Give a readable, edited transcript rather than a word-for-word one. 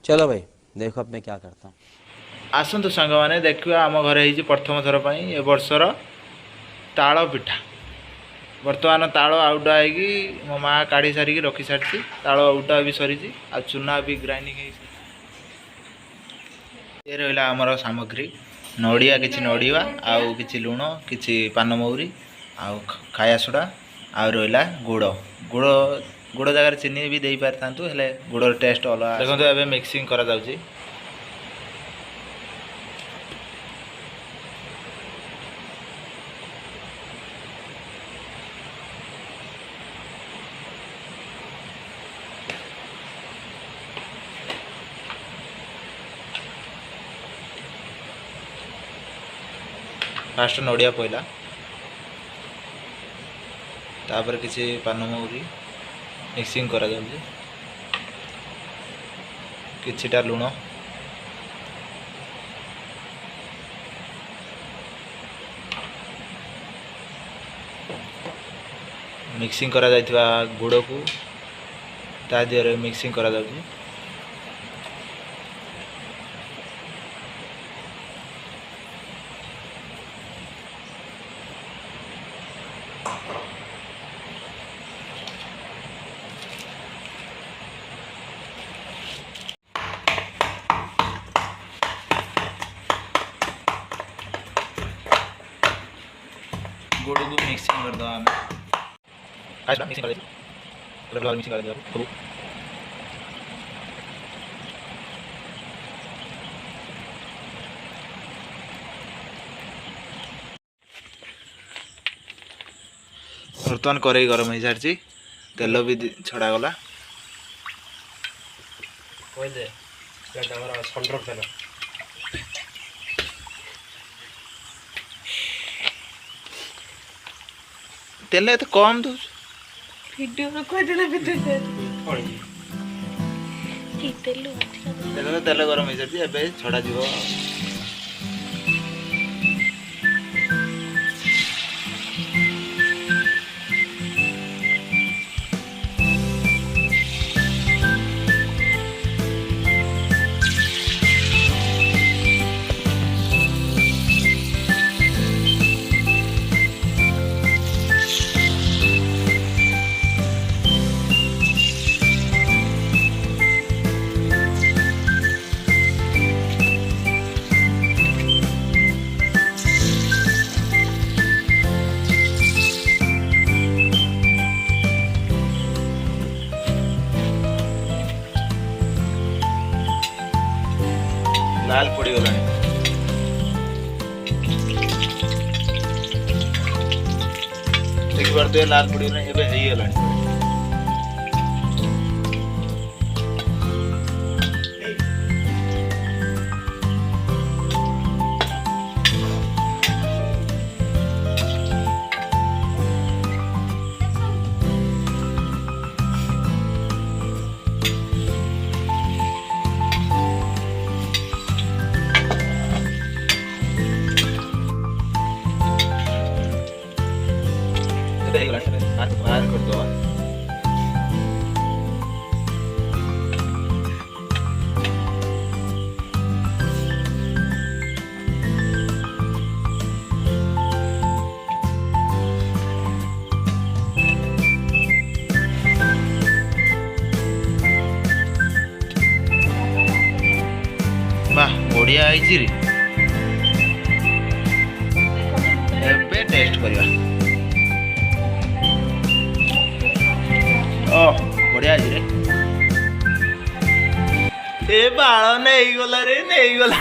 चलो भाई देखो अब मैं क्या करता हूँ। आसतु सांग मैंने देखा आम घर हो प्रथम थर पर ए वर्षर ताल पिठा। बर्तमान ताल आउटा होगी मो माँ काढ़ी सारिकी रखी सारी ताल आउटा भी सरी आ चूना भी ग्राइंडिंग ये रहा आमर सामग्री नड़िया कि नड़िया आउ कि लुण कि पान मौरी आउ खाया सोडा आ रहा गुड़ गुड़ गुड़ जगह चीनी भी दे पारि था हेल्ले गुड़ टेस्ट अलग देखो ए मिक्सिंग करा जाउची। फास्ट नड़िया पड़ा तापर किसी पान मौरी मिक्सिंग करा जाउची किछिटा लुण मिक्सिंग करा जाइथिबा गुड़ को ता दिहरे मिक्सिंग करा जाउची। गुड़ को मिक्सिंग कर दो हमें मिक्सिंग कर दो मिक्सिंग कर दो बर्तमान कड़े गरम हो सारी तेल भी छड़ा गला तेल एत कम दो तेल गरम हो सारी छड़ा जीव लाल पड़ी गला देखिए लाल पड़ी गला बाहर कर दो वाह बढ़िया टेस्ट करवा बढ़िया रे ए बाल नहीं गला रे नहीं गला।